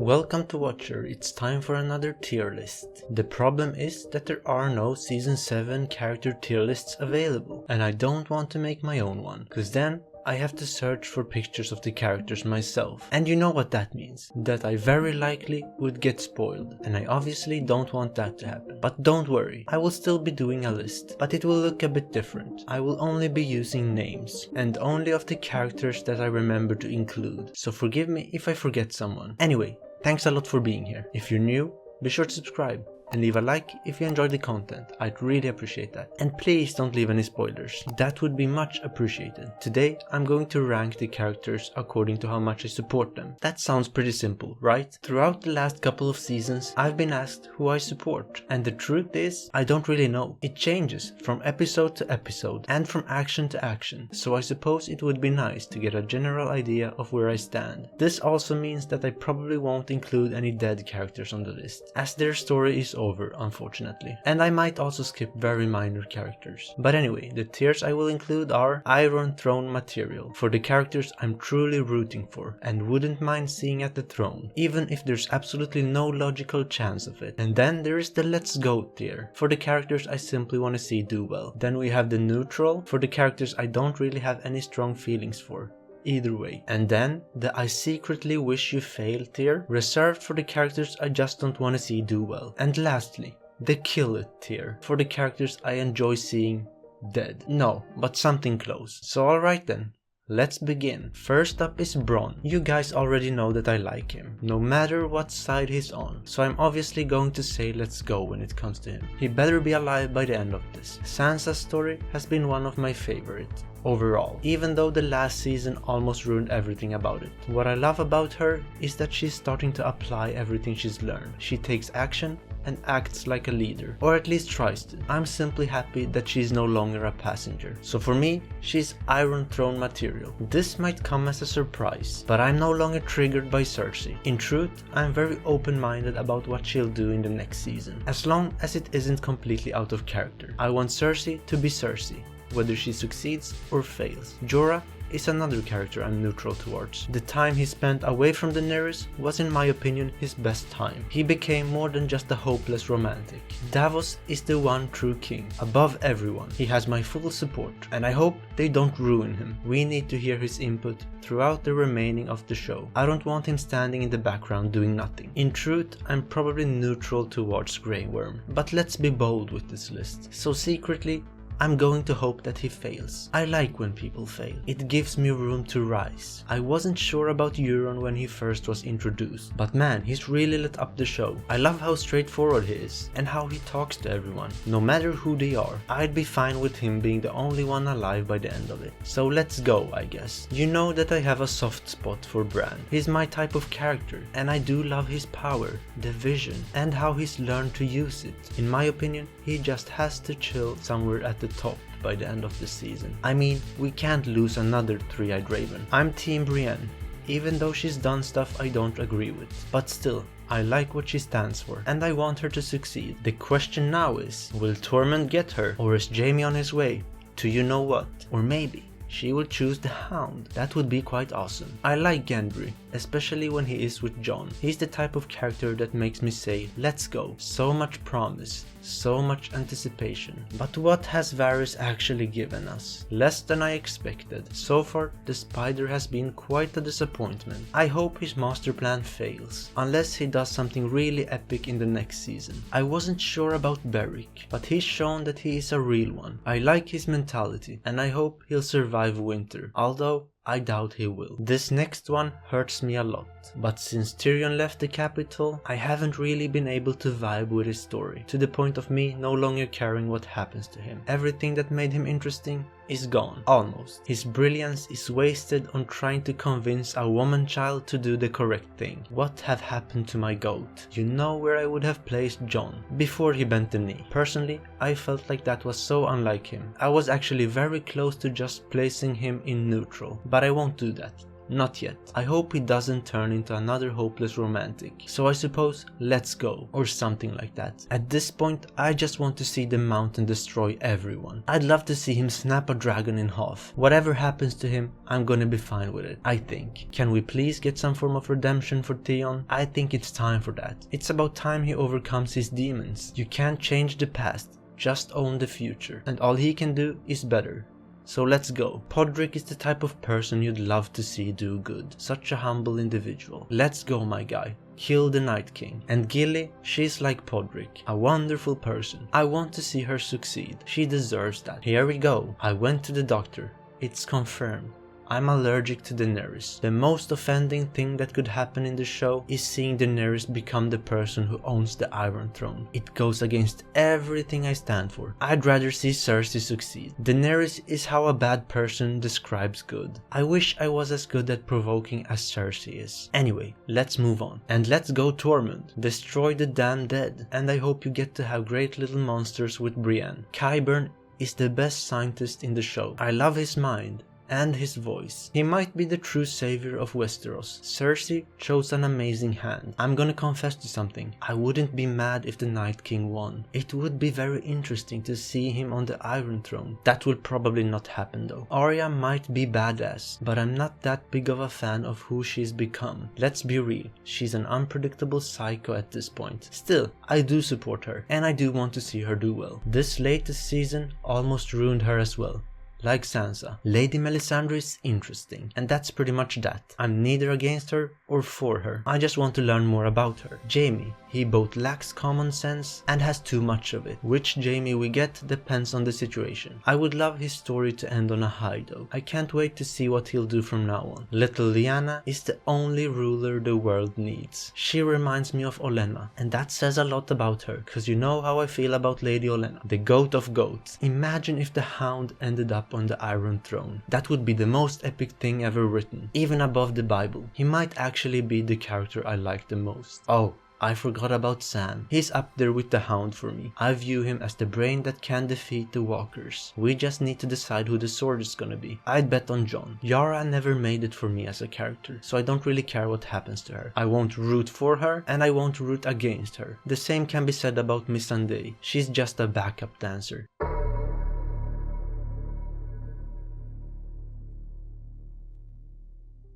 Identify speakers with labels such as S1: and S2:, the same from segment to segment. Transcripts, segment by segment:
S1: Welcome to Watcher, it's time for another tier list. The problem is that there are no season 7 character tier lists available, and I don't want to make my own one, cause then I have to search for pictures of the characters myself. And you know what that means, that I very likely would get spoiled, and I obviously don't want that to happen. But don't worry, I will still be doing a list, but it will look a bit different. I will only be using names, and only of the characters that I remember to include, so forgive me if I forget someone. Anyway, thanks a lot for being here. If you're new, be sure to subscribe and leave a like if you enjoyed the content, I'd really appreciate that. And please don't leave any spoilers, that would be much appreciated. Today I'm going to rank the characters according to how much I support them. That sounds pretty simple, right? Throughout the last couple of seasons I've been asked who I support, and the truth is I don't really know. It changes from episode to episode and from action to action, so I suppose it would be nice to get a general idea of where I stand. This also means that I probably won't include any dead characters on the list, as their story is over, unfortunately. And I might also skip very minor characters. But anyway, the tiers I will include are Iron Throne material, for the characters I'm truly rooting for and wouldn't mind seeing at the throne, even if there's absolutely no logical chance of it. And then there is the Let's Go tier, for the characters I simply want to see do well. Then we have the Neutral, for the characters I don't really have any strong feelings for either way. And then the I secretly wish you fail tier, reserved for the characters I just don't want to see do well. And lastly, the Kill It tier, for the characters I enjoy seeing dead. No, but something close. So alright then, let's begin. First up is Bronn. You guys already know that I like him, no matter what side he's on, so I'm obviously going to say let's go when it comes to him. He better be alive by the end of this. Sansa's story has been one of my favorites overall, even though the last season almost ruined everything about it. What I love about her is that she's starting to apply everything she's learned. She takes action and acts like a leader, or at least tries to. I'm simply happy that she's no longer a passenger. So for me, she's Iron Throne material. This might come as a surprise, but I'm no longer triggered by Cersei. In truth, I'm very open-minded about what she'll do in the next season, as long as it isn't completely out of character. I want Cersei to be Cersei, whether she succeeds or fails. Jorah is another character I'm neutral towards. The time he spent away from Daenerys was, in my opinion, his best time. He became more than just a hopeless romantic. Davos is the one true king, above everyone. He has my full support, and I hope they don't ruin him. We need to hear his input throughout the remaining of the show. I don't want him standing in the background doing nothing. In truth, I'm probably neutral towards Grey Worm, but let's be bold with this list. So secretly, I'm going to hope that he fails. I like when people fail. It gives me room to rise. I wasn't sure about Euron when he first was introduced, but man, he's really lit up the show. I love how straightforward he is, and how he talks to everyone, no matter who they are. I'd be fine with him being the only one alive by the end of it. So let's go, I guess. You know that I have a soft spot for Bran. He's my type of character, and I do love his power, the vision, and how he's learned to use it. In my opinion, he just has to chill somewhere at the top by the end of the season. I mean, we can't lose another three-eyed raven. I'm Team Brienne, even though she's done stuff I don't agree with. But still, I like what she stands for, and I want her to succeed. The question now is, will Tormund get her, or is Jaime on his way to you know what? Or maybe she will choose the Hound. That would be quite awesome. I like Gendry, especially when he is with Jon. He's the type of character that makes me say, let's go. So much promise, so much anticipation. But what has Varys actually given us? Less than I expected. So far, the Spider has been quite a disappointment. I hope his master plan fails, unless he does something really epic in the next season. I wasn't sure about Beric, but he's shown that he is a real one. I like his mentality, and I hope he'll survive winter, although I doubt he will. This next one hurts me a lot, but since Tyrion left the capital, I haven't really been able to vibe with his story, to the point of me no longer caring what happens to him. Everything that made him interesting is gone, almost. His brilliance is wasted on trying to convince a woman child to do the correct thing. What have happened to my goat? You know where I would have placed Jon, before he bent the knee. Personally, I felt like that was so unlike him. I was actually very close to just placing him in neutral, but I won't do that. Not yet. I hope he doesn't turn into another hopeless romantic. So I suppose, let's go, or something like that. At this point, I just want to see the mountain destroy everyone. I'd love to see him snap a dragon in half. Whatever happens to him, I'm gonna be fine with it, I think. Can we please get some form of redemption for Theon? I think it's time for that. It's about time he overcomes his demons. You can't change the past, just own the future. And all he can do is better. So let's go. Podrick is the type of person you'd love to see do good. Such a humble individual. Let's go, my guy. Kill the Night King. And Gilly, she's like Podrick, a wonderful person. I want to see her succeed. She deserves that. Here we go. I went to the doctor. It's confirmed. I'm allergic to Daenerys. The most offending thing that could happen in the show is seeing Daenerys become the person who owns the Iron Throne. It goes against everything I stand for. I'd rather see Cersei succeed. Daenerys is how a bad person describes good. I wish I was as good at provoking as Cersei is. Anyway, let's move on. And let's go Tormund. Destroy the damn dead. And I hope you get to have great little monsters with Brienne. Qyburn is the best scientist in the show. I love his mind and his voice. He might be the true savior of Westeros. Cersei chose an amazing hand. I'm gonna confess to something. I wouldn't be mad if the Night King won. It would be very interesting to see him on the Iron Throne. That will probably not happen though. Arya might be badass, but I'm not that big of a fan of who she's become. Let's be real, she's an unpredictable psycho at this point. Still, I do support her, and I do want to see her do well. This latest season almost ruined her as well. Like Sansa. Lady Melisandre is interesting, and that's pretty much that. I'm neither against her or for her. I just want to learn more about her. Jaime. He both lacks common sense and has too much of it. Which Jaime we get depends on the situation. I would love his story to end on a high though. I can't wait to see what he'll do from now on. Little Lyanna is the only ruler the world needs. She reminds me of Olenna, and that says a lot about her, cause you know how I feel about Lady Olenna, the goat of goats. Imagine if the Hound ended up on the Iron Throne. That would be the most epic thing ever written, even above the Bible. He might actually be the character I like the most. Oh, I forgot about Sam. He's up there with the Hound for me. I view him as the brain that can defeat the Walkers. We just need to decide who the sword is gonna be. I'd bet on Jon. Yara never made it for me as a character, so I don't really care what happens to her. I won't root for her, and I won't root against her. The same can be said about Missandei. She's just a backup dancer.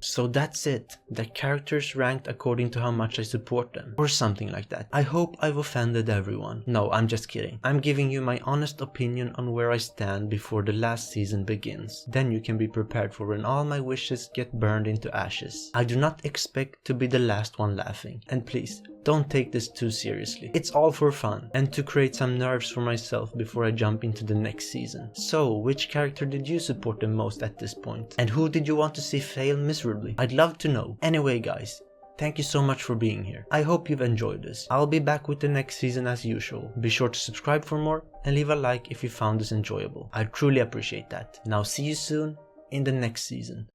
S1: So that's it. The characters ranked according to how much I support them, or something like that. I hope I've offended everyone. No, I'm just kidding. I'm giving you my honest opinion on where I stand before the last season begins. Then you can be prepared for when all my wishes get burned into ashes. I do not expect to be the last one laughing. And please, don't take this too seriously. It's all for fun, and to create some nerves for myself before I jump into the next season. So, which character did you support the most at this point? And who did you want to see fail miserably? I'd love to know. Anyway guys, thank you so much for being here. I hope you've enjoyed this. I'll be back with the next season as usual. Be sure to subscribe for more and leave a like if you found this enjoyable. I truly appreciate that. Now see you soon in the next season.